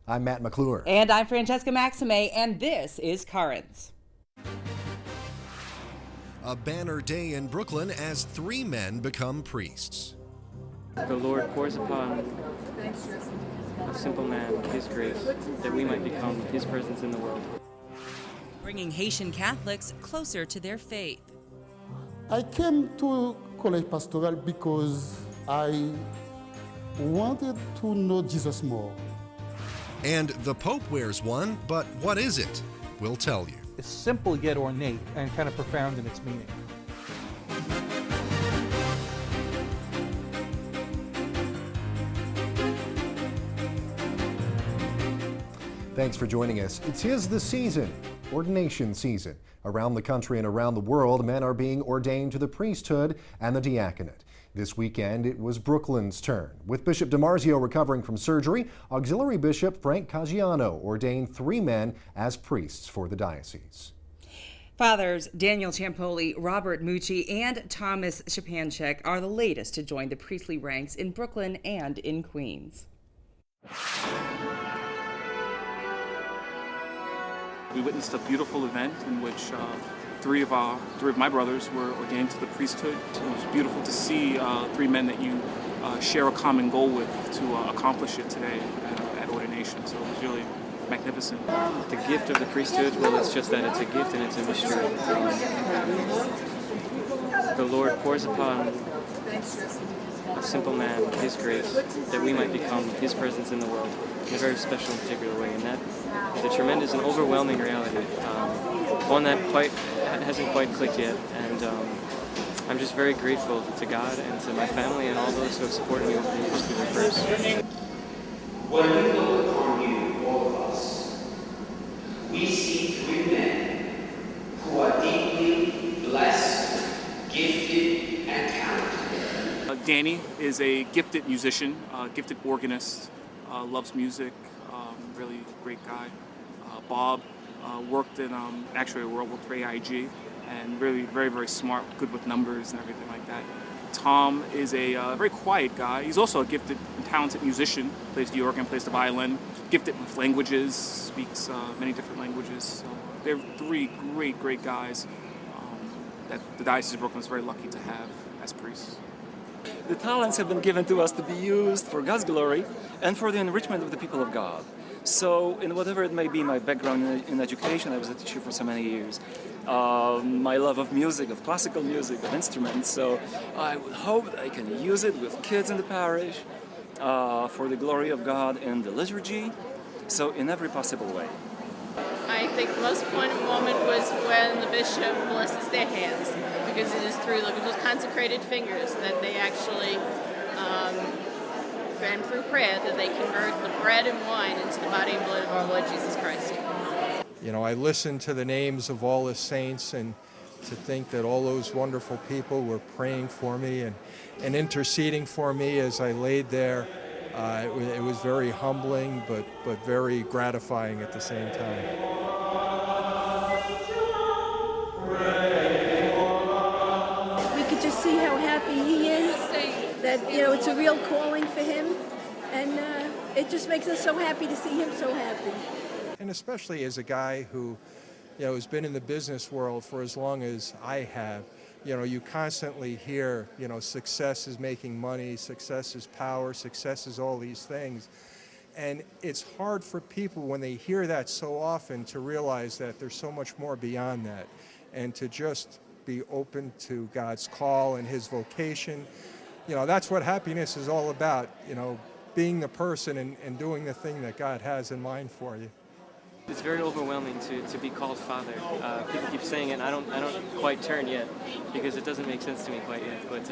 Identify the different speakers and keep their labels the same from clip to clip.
Speaker 1: I'm Matt McClure.
Speaker 2: And I'm Francesca Maxime, and this is Currents.
Speaker 1: A banner day in Brooklyn as 3 men become priests.
Speaker 3: The Lord pours upon a simple man His grace, that we might become His presence in the world.
Speaker 2: Bringing Haitian Catholics closer to their faith.
Speaker 4: I came to Kolej Pastoral because I wanted to know Jesus more.
Speaker 1: And the Pope wears one, but what is it? We'll tell you.
Speaker 5: It's simple yet ornate and kind of profound in its meaning.
Speaker 1: Thanks for joining us. It is the season, ordination season. Around the country and around the world, men are being ordained to the priesthood and the diaconate. This weekend, it was Brooklyn's turn. With Bishop DiMarzio recovering from surgery, Auxiliary Bishop Frank Caggiano ordained 3 men as priests for the diocese.
Speaker 2: Fathers Daniel Champoli, Robert Mucci, and Thomas Shapanchek are the latest to join the priestly ranks in Brooklyn and in Queens.
Speaker 6: We witnessed a beautiful event in which three of my brothers were ordained to the priesthood. It was beautiful to see 3 men that you share a common goal with to accomplish it today at ordination. So it was really magnificent.
Speaker 3: The gift of the priesthood, well, it's just that it's a gift and it's a mystery. The Lord pours upon a simple man His grace, that we might become His presence in the world in a very special and particular way. And that is a tremendous and overwhelming reality, one that hasn't quite clicked yet. And I'm just very grateful to God and to my family and all those who have supported me over the years through their prayers.
Speaker 7: When we look upon you, all of us, we see 3 men who are deeply blessed, gifted, and talented.
Speaker 6: Danny is a gifted musician, gifted organist, loves music, really great guy. Bob worked in actually World War III IG, and really very, very smart, good with numbers and everything like that. Tom is a very quiet guy. He's also a gifted and talented musician, plays the organ, plays the violin, gifted with languages, speaks many different languages. So they're 3 great guys that the Diocese of Brooklyn is very lucky to have as priests.
Speaker 8: The talents have been given to us to be used for God's glory and for the enrichment of the people of God. So, in whatever it may be, my background in education, I was a teacher for so many years. My love of music, of classical music, of instruments. So, I would hope that I can use it with kids in the parish for the glory of God in the liturgy. So, in every possible way.
Speaker 9: I think the most poignant moment was when the bishop blesses their hands, because it is through those consecrated fingers that they actually, and through prayer, that they convert the bread and wine into the body and blood of our Lord Jesus Christ.
Speaker 5: You know, I listened to the names of all the saints, and to think that all those wonderful people were praying for me and interceding for me as I laid there. It was very humbling, but very gratifying at the same time.
Speaker 10: We could just see how happy he is, that, it's a real calling for him, and it just makes us so happy to see him so happy.
Speaker 5: And especially as a guy who, has been in the business world for as long as I have, you constantly hear, success is making money, success is power, success is all these things. And it's hard for people when they hear that so often to realize that there's so much more beyond that, and to just be open to God's call and His vocation. That's what happiness is all about, being the person and doing the thing that God has in mind for you.
Speaker 3: It's very overwhelming to be called father. People keep saying it, and I don't quite turn yet, because it doesn't make sense to me quite yet. But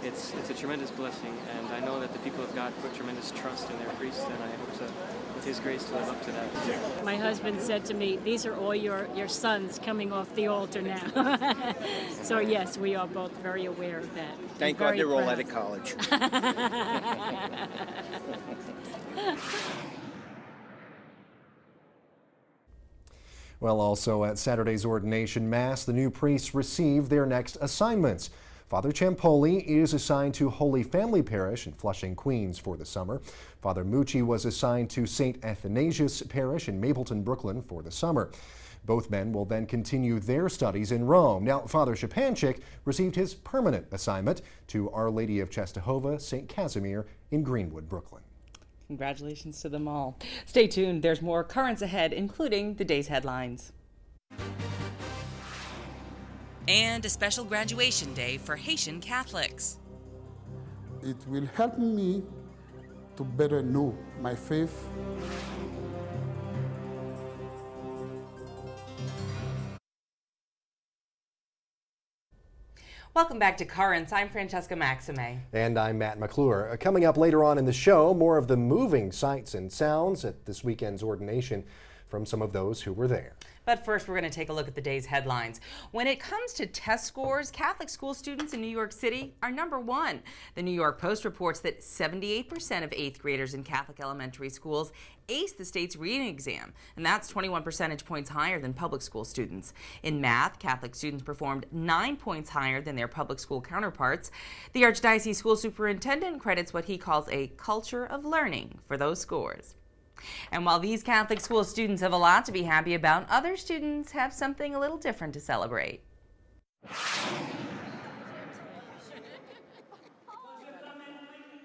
Speaker 3: it's a tremendous blessing, and I know that the people of God put tremendous trust in their priest, and I hope that with His grace to live up to that.
Speaker 11: My husband said to me, "These are all your sons coming off the altar now." So yes, we are both very aware of that.
Speaker 12: Thank God they're all out of college.
Speaker 1: Well, also at Saturday's ordination mass, the new priests received their next assignments. Father Ciampoli is assigned to Holy Family Parish in Flushing, Queens for the summer. Father Mucci was assigned to St. Athanasius Parish in Mapleton, Brooklyn for the summer. Both men will then continue their studies in Rome. Now, Father Szczepanczyk received his permanent assignment to Our Lady of Czestochowa, St. Casimir in Greenwood, Brooklyn.
Speaker 2: Congratulations to them all. Stay tuned. There's more currents ahead, including the day's headlines.
Speaker 13: And a special graduation day for Haitian Catholics.
Speaker 4: It will help me to better know my faith.
Speaker 2: Welcome back to Currents. I'm Francesca Maxime.
Speaker 1: And I'm Matt McClure. Coming up later on in the show, more of the moving sights and sounds at this weekend's ordination from some of those who were there.
Speaker 2: But first, we're going to take a look at the day's headlines. When it comes to test scores, Catholic school students in New York City are #1. The New York Post reports that 78% of 8th graders in Catholic elementary schools ace the state's reading exam, and that's 21 percentage points higher than public school students. In math, Catholic students performed 9 points higher than their public school counterparts. The Archdiocese school superintendent credits what he calls a culture of learning for those scores. And while these Catholic school students have a lot to be happy about, other students have something a little different to celebrate.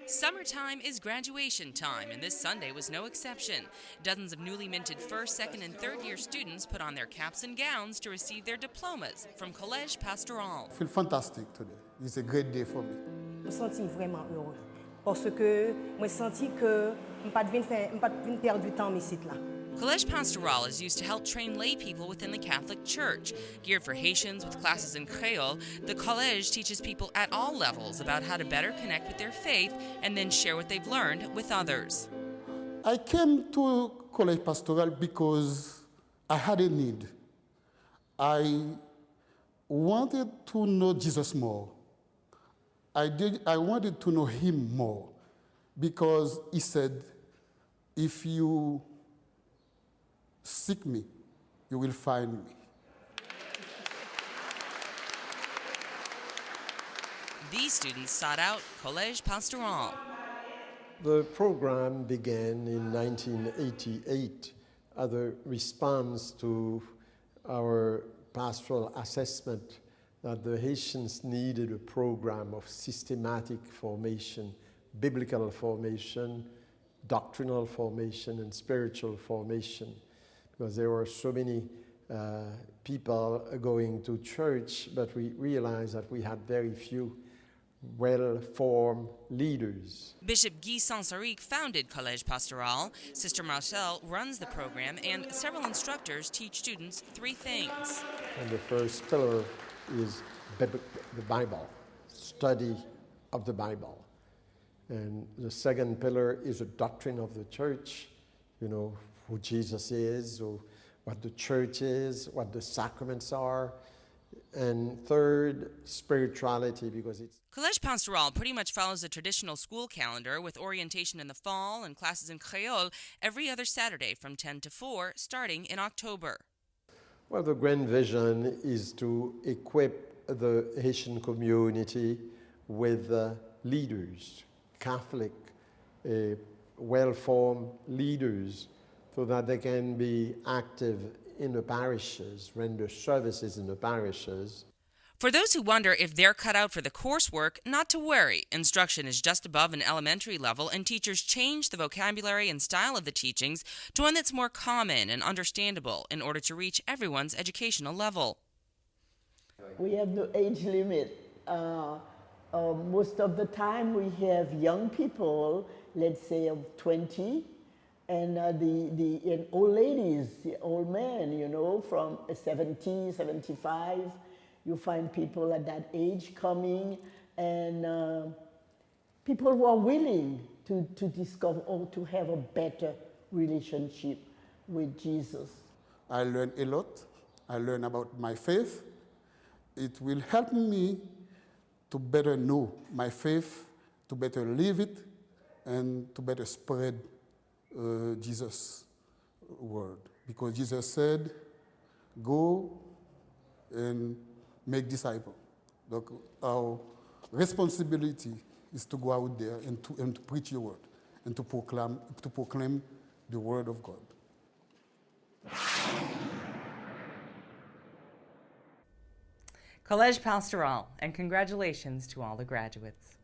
Speaker 13: Summertime is graduation time, and this Sunday was no exception. Dozens of newly minted first, second, and third-year students put on their caps and gowns to receive their diplomas from Kolej Pastoral.
Speaker 4: I feel fantastic today. It's a great day for me.
Speaker 14: Je me sens vraiment heureux parce que moi senti que je pas de perdre du temps ici là.
Speaker 13: Kolej Pastoral is used to help train lay people within the Catholic Church. Geared for Haitians with classes in Creole, the college teaches people at all levels about how to better connect with their faith and then share what they've learned with others.
Speaker 4: I came to Kolej Pastoral because I had a need. I wanted to know Jesus more. I wanted to know him more because he said, if you seek me, you will find me.
Speaker 13: These students sought out Kolej Pastoral.
Speaker 15: The program began in 1988 as a response to our pastoral assessment that the Haitians needed a program of systematic formation, biblical formation, doctrinal formation, and spiritual formation, because there were so many people going to church, but we realized that we had very few well-formed leaders.
Speaker 13: Bishop Guy Sansaric founded Kolej Pastoral. Sister Marcel runs the program, and several instructors teach students 3 things.
Speaker 15: And the first pillar is the Bible, study of the Bible. And the second pillar is a doctrine of the church, you know, who Jesus is, or what the church is, what the sacraments are. And third, spirituality, because it's...
Speaker 13: Kolej Pastoral pretty much follows the traditional school calendar with orientation in the fall and classes in Creole every other Saturday from 10 to 4, starting in October.
Speaker 15: Well, the grand vision is to equip the Haitian community with leaders, Catholic, well-formed leaders, so that they can be active in the parishes, render services in the parishes.
Speaker 13: For those who wonder if they're cut out for the coursework, not to worry. Instruction is just above an elementary level, and teachers change the vocabulary and style of the teachings to one that's more common and understandable in order to reach everyone's educational level.
Speaker 16: We have no age limit. Most of the time we have young people, let's say of 20, and and old ladies, old men, you know, from 70, 75. You find people at that age coming, and people who are willing to discover or to have a better relationship with Jesus.
Speaker 4: I learned a lot. I learned about my faith. It will help me to better know my faith, to better live it, and to better spread Jesus' word. Because Jesus said, go and make disciples. Donc, our responsibility is to go out there and to preach your word and to proclaim the word of God.
Speaker 2: Kolej Pastoral, and congratulations to all the graduates.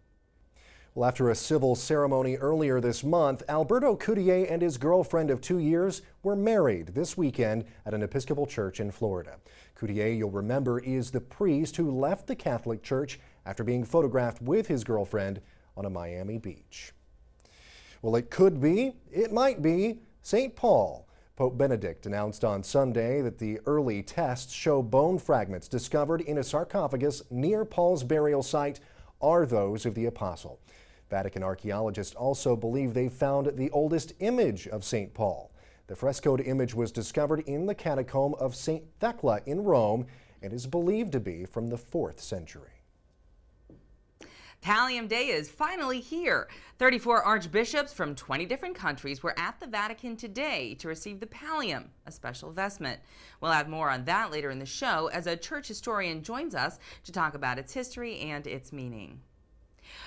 Speaker 1: Well, after a civil ceremony earlier this month, Alberto Coutier and his girlfriend of 2 years were married this weekend at an Episcopal church in Florida. Coutier, you'll remember, is the priest who left the Catholic Church after being photographed with his girlfriend on a Miami beach. Well, it could be, it might be, St. Paul. Pope Benedict announced on Sunday that the early tests show bone fragments discovered in a sarcophagus near Paul's burial site are those of the apostle. Vatican archaeologists also believe they found the oldest image of St. Paul. The frescoed image was discovered in the catacomb of St. Thecla in Rome and is believed to be from the 4th century.
Speaker 2: Pallium Day is finally here. 34 archbishops from 20 different countries were at the Vatican today to receive the Pallium, a special vestment. We'll have more on that later in the show as a church historian joins us to talk about its history and its meaning.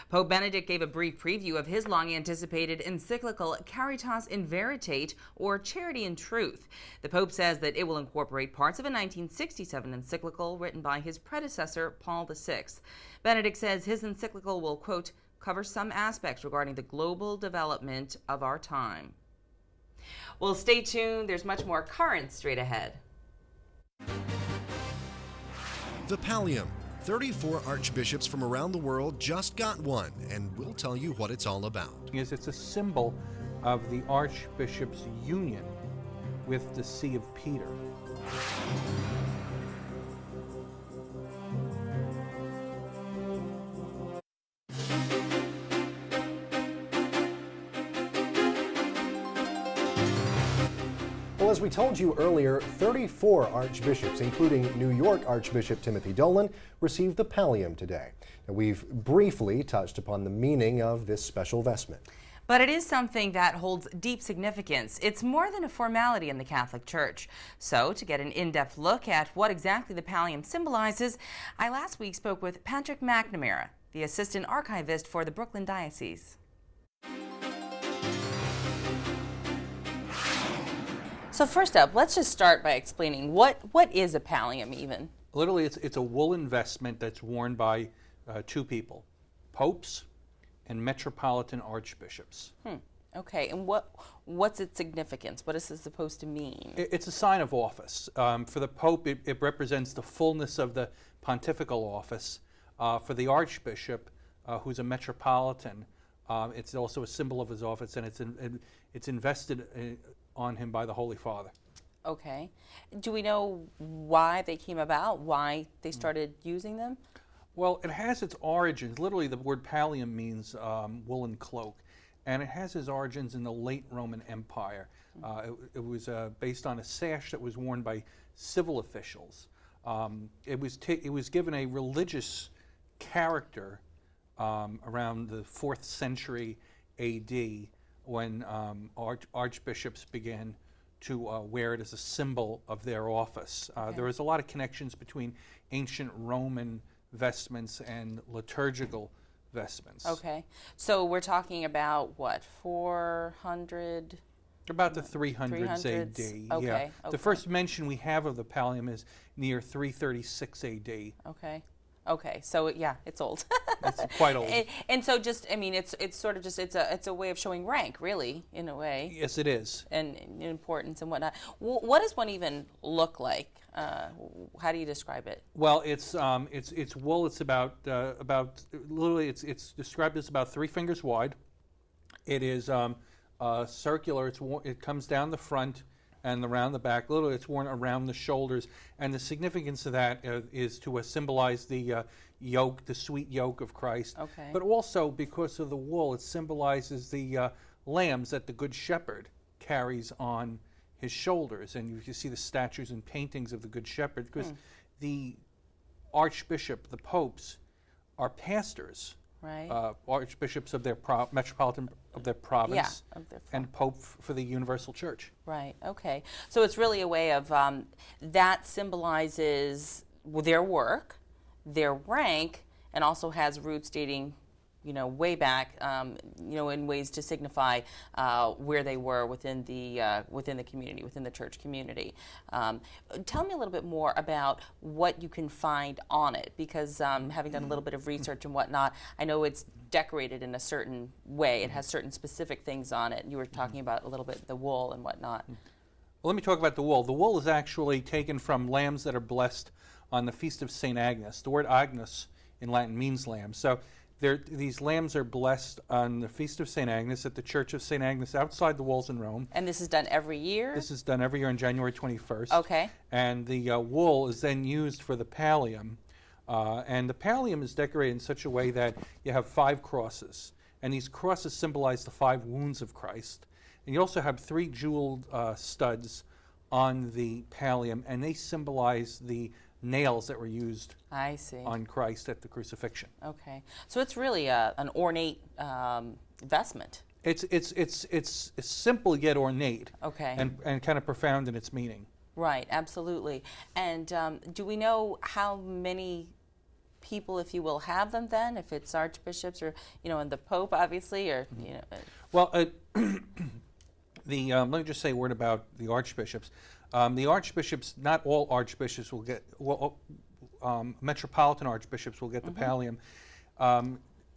Speaker 2: Pope Benedict gave a brief preview of his long-anticipated encyclical Caritas in Veritate, or Charity in Truth. The Pope says that it will incorporate parts of a 1967 encyclical written by his predecessor, Paul VI. Benedict says his encyclical will, quote, cover some aspects regarding the global development of our time. Well, stay tuned. There's much more current straight ahead.
Speaker 1: The Pallium. 34 archbishops from around the world just got one, and we'll tell you what it's all about.
Speaker 17: It's a symbol of the archbishop's union with the See of Peter.
Speaker 1: Well, as we told you earlier, 34 archbishops, including New York Archbishop Timothy Dolan, received the Pallium today. Now, we've briefly touched upon the meaning of this special vestment.
Speaker 2: But it is something that holds deep significance. It's more than a formality in the Catholic Church. So, to get an in-depth look at what exactly the Pallium symbolizes, I last week spoke with Patrick McNamara, the assistant archivist for the Brooklyn Diocese. So first up, let's just start by explaining what is a pallium even?
Speaker 17: Literally, it's a woolen vestment that's worn by two people, popes and metropolitan archbishops.
Speaker 2: Okay, and what's its significance? What is this supposed to mean?
Speaker 17: It's a sign of office. For the Pope, it represents the fullness of the pontifical office. For the archbishop, who's a metropolitan, it's also a symbol of his office, and it's invested on him by the Holy Father.
Speaker 2: Okay. Do we know why they came about, why they started using them?
Speaker 17: Well, it has its origins. Literally, the word pallium means woolen cloak, and it has its origins in the late Roman Empire. It was based on a sash that was worn by civil officials. It was given a religious character around the 4th century A.D., when archbishops began to wear it as a symbol of their office. There was a lot of connections between ancient Roman vestments and liturgical vestments.
Speaker 2: Okay, so we're talking about what, 400?
Speaker 17: About the 300s AD.
Speaker 2: Okay,
Speaker 17: yeah.
Speaker 2: okay.
Speaker 17: The first mention we have of the pallium is near 336 AD.
Speaker 2: Okay. Okay, so yeah, it's old.
Speaker 17: It's quite old.
Speaker 2: And so just, I mean, it's sort of just, it's a way of showing rank, really, in a way.
Speaker 17: Yes, it is.
Speaker 2: And importance and whatnot. What does one even look like? How do you describe it?
Speaker 17: Well, it's wool. It's about literally it's described as about 3 fingers wide. It is circular. It comes down the front and around the back. Literally, it's worn around the shoulders. And the significance of that is to symbolize the yoke, the sweet yoke of Christ.
Speaker 2: Okay.
Speaker 17: But also, because of the wool, it symbolizes the lambs that the Good Shepherd carries on his shoulders. And you see the statues and paintings of the Good Shepherd, because the archbishop, the popes, are pastors.
Speaker 2: Right.
Speaker 17: Archbishops of their metropolitan of their province,
Speaker 2: of their
Speaker 17: and Pope for the Universal Church.
Speaker 2: Right. Okay. So it's really a way of that symbolizes their work, their rank, and also has roots dating, way back, in ways to signify where they were within the community, within the church community. Tell me a little bit more about what you can find on it, because having done a little bit of research and whatnot, I know it's decorated in a certain way. It has certain specific things on it. You were talking about a little bit the wool and whatnot.
Speaker 17: Well, let me talk about the wool. The wool is actually taken from lambs that are blessed on the Feast of St. Agnes. The word Agnus in Latin means lamb. So these lambs are blessed on the Feast of St. Agnes at the Church of St. Agnes outside the walls in Rome.
Speaker 2: And this is done every year?
Speaker 17: This is done every year on January 21st.
Speaker 2: Okay.
Speaker 17: And the wool is then used for the pallium. And the pallium is decorated in such a way that you have 5 crosses. And these crosses symbolize the 5 wounds of Christ. And you also have 3 jeweled studs on the pallium, and they symbolize the nails that were used on Christ at the crucifixion.
Speaker 2: Okay, so it's really an ornate vestment.
Speaker 17: It's simple yet ornate.
Speaker 2: Okay.
Speaker 17: And kind of profound in its meaning.
Speaker 2: Right, absolutely. And do we know how many people, if you will, have them then? If it's archbishops or and the Pope, obviously, or
Speaker 17: Well, let me just say a word about the archbishops. The archbishops, not all archbishops will get, metropolitan archbishops will get the pallium.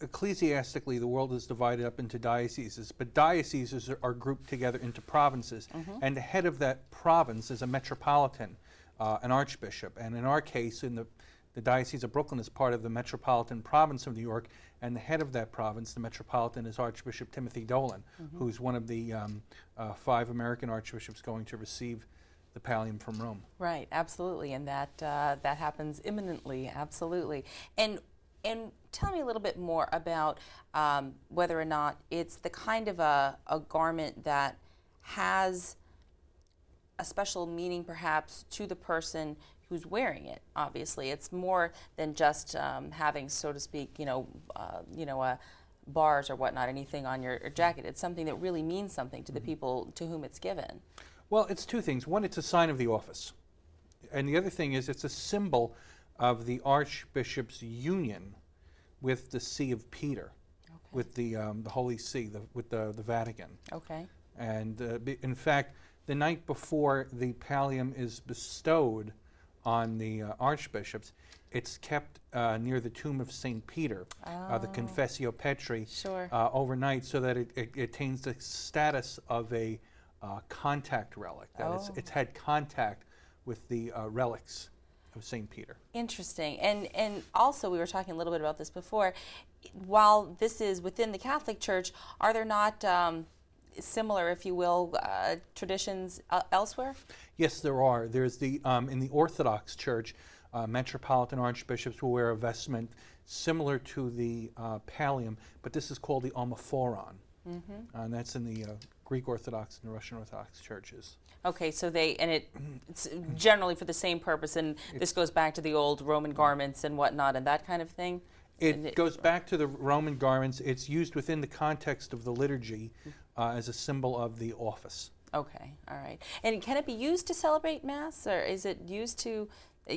Speaker 17: Ecclesiastically, the world is divided up into dioceses, but dioceses are grouped together into provinces, and the head of that province is a metropolitan, an archbishop. And in our case, in the Diocese of Brooklyn is part of the Metropolitan Province of New York, and the head of that province, the Metropolitan, is Archbishop Timothy Dolan, who's one of the 5 American archbishops going to receive the pallium from Rome.
Speaker 2: Right, absolutely, and that happens imminently, absolutely. And tell me a little bit more about whether or not it's the kind of a garment that has a special meaning, perhaps, to the person who's wearing it. Obviously, it's more than just having, so to speak, bars or whatnot, anything on your jacket. It's something that really means something to the people to whom it's given.
Speaker 17: Well, it's 2 things. One, it's a sign of the office, and the other thing is it's a symbol of the Archbishop's union with the See of Peter, with the Holy See, with the Vatican.
Speaker 2: Okay.
Speaker 17: And in fact, the night before the pallium is bestowed on the archbishops, it's kept near the tomb of St. Peter, the Confessio Petri, overnight, so that it attains the status of a contact relic, that it's had contact with the relics of St. Peter.
Speaker 2: Interesting. And also, we were talking a little bit about this before, while this is within the Catholic Church, are there not similar, if you will, traditions elsewhere?
Speaker 17: Yes, there are. There's the in the Orthodox Church, metropolitan archbishops will wear a vestment similar to the pallium, but this is called the omophoron, and that's in the Greek Orthodox and Russian Orthodox churches.
Speaker 2: Okay, so it's generally for the same purpose, and this goes back to the old Roman garments and whatnot and that kind of thing?
Speaker 17: It goes back to the Roman garments. It's used within the context of the liturgy as a symbol of the office.
Speaker 2: Okay, all right. And can it be used to celebrate Mass, or is it used to,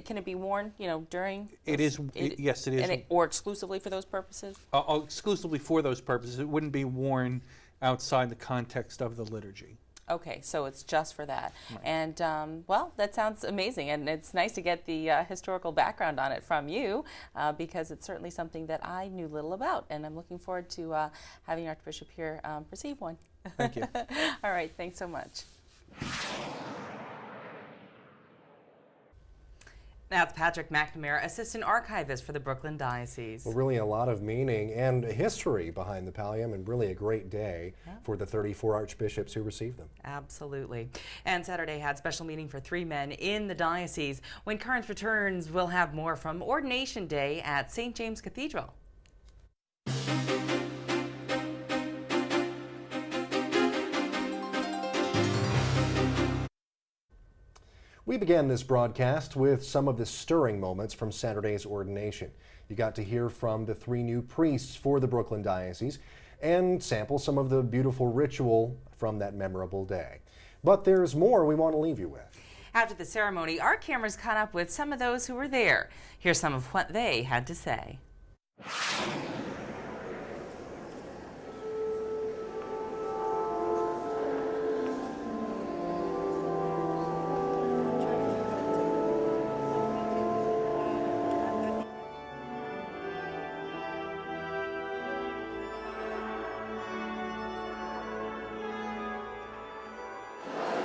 Speaker 2: can it be worn, during?
Speaker 17: Yes, it is.
Speaker 2: Or exclusively for those purposes?
Speaker 17: Exclusively for those purposes. It wouldn't be worn outside the context of the liturgy.
Speaker 2: Okay, so it's just for that.
Speaker 17: Right.
Speaker 2: And, well, that sounds amazing, and it's nice to get the historical background on it from you, because it's certainly something that I knew little about, and I'm looking forward to having Archbishop here receive one.
Speaker 17: Thank you.
Speaker 2: All right, thanks so much. That's Patrick McNamara, Assistant Archivist for the Brooklyn Diocese.
Speaker 1: Well, really a lot of meaning and history behind the pallium, and really a great day for the 34 archbishops who received them.
Speaker 2: Absolutely. And Saturday had special meaning for 3 men in the diocese. When Currents returns, we'll have more from Ordination Day at St. James Cathedral.
Speaker 1: We began this broadcast with some of the stirring moments from Saturday's ordination. You got to hear from the 3 new priests for the Brooklyn Diocese and sample some of the beautiful ritual from that memorable day. But there's more we want to leave you with.
Speaker 2: After the ceremony, our cameras caught up with some of those who were there. Here's some of what they had to say.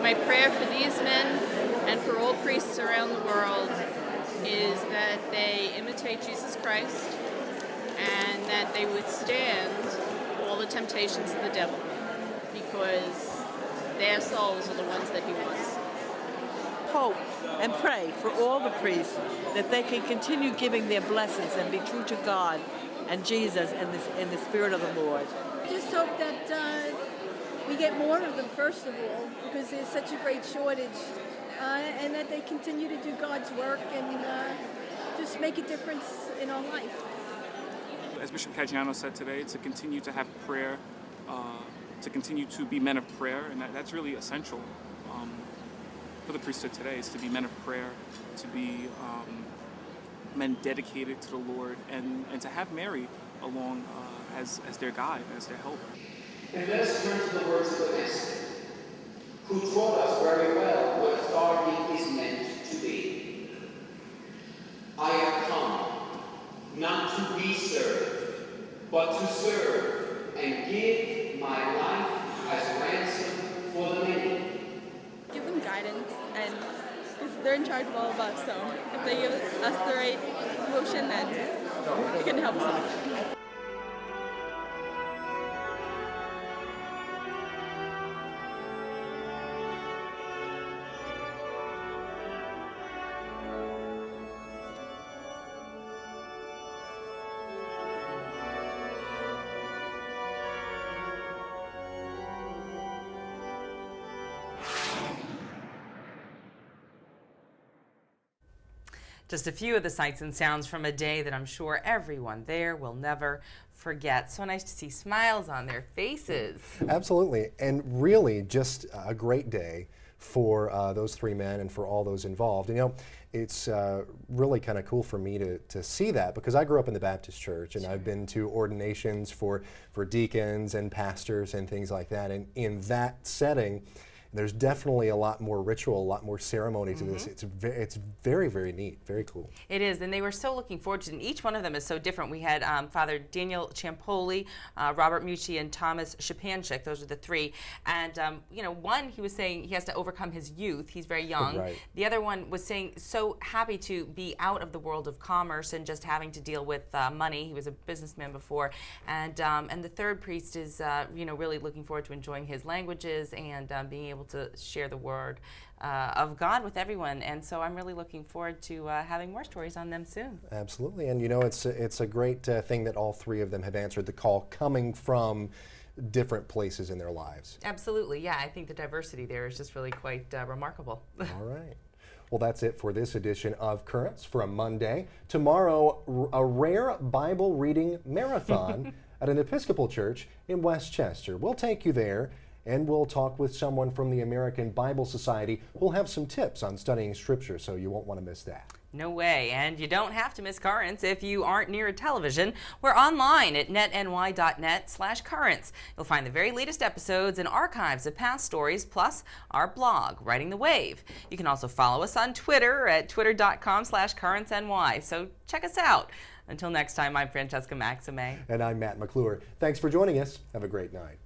Speaker 9: My prayer for these men and for all priests around the world is that they imitate Jesus Christ and that they withstand all the temptations of the devil, because their souls are the ones that he wants.
Speaker 18: Hope and pray for all the priests that they can continue giving their blessings and be true to God and Jesus and the Spirit of the Lord.
Speaker 10: Just hope that we get more of them, first of all, because there's such a great shortage, and that they continue to do God's work and just make a difference in our life.
Speaker 6: As Bishop Caggiano said today, to continue to have prayer, to continue to be men of prayer, and that's really essential for the priesthood today, is to be men of prayer, to be men dedicated to the Lord, and to have Mary along as their guide, as their help.
Speaker 7: And let us turn to the words of the Master, who taught us very well what authority is meant to be. I have come not to be served, but to serve and give my life as ransom for the many.
Speaker 19: Give them guidance, and because they're in charge of all of us, so if they give us the right motion, then it can help us out.
Speaker 2: Just a few of the sights and sounds from a day that I'm sure everyone there will never forget. So nice to see smiles on their faces.
Speaker 1: Absolutely, and really just a great day for those three men and for all those involved. And, you know, it's really kind of cool for me to see that, because I grew up in the Baptist church, and I've been to ordinations for deacons and pastors and things like that. And in that setting, there's definitely a lot more ritual, a lot more ceremony to this. It's very, very neat, very cool.
Speaker 2: It is, and they were so looking forward to it. And each one of them is so different. We had Father Daniel Ciampoli, Robert Mucci, and Thomas Shapanchik. Those are the three. And you know, one, he was saying he has to overcome his youth. He's very young.
Speaker 1: Right.
Speaker 2: The other one was saying so happy to be out of the world of commerce and just having to deal with money. He was a businessman before. And the third priest is you know, really looking forward to enjoying his languages and being able to share the word of God with everyone. And so I'm really looking forward to having more stories on them soon.
Speaker 1: Absolutely, and you know, it's a great thing that all three of them have answered the call, coming from different places in their lives.
Speaker 2: Absolutely, yeah. I think the diversity there is just really quite remarkable.
Speaker 1: All right. Well, that's it for this edition of Currents for a Monday. Tomorrow, a rare Bible reading marathon at an Episcopal church in Westchester. We'll take you there, and we'll talk with someone from the American Bible Society who'll have some tips on studying Scripture, so you won't want to miss that.
Speaker 2: No way, and you don't have to miss Currents if you aren't near a television. We're online at netny.net/currents. You'll find the very latest episodes and archives of past stories, plus our blog, Riding the Wave. You can also follow us on Twitter at twitter.com/currentsny. So check us out. Until next time, I'm Francesca Maxime.
Speaker 1: And I'm Matt McClure. Thanks for joining us. Have a great night.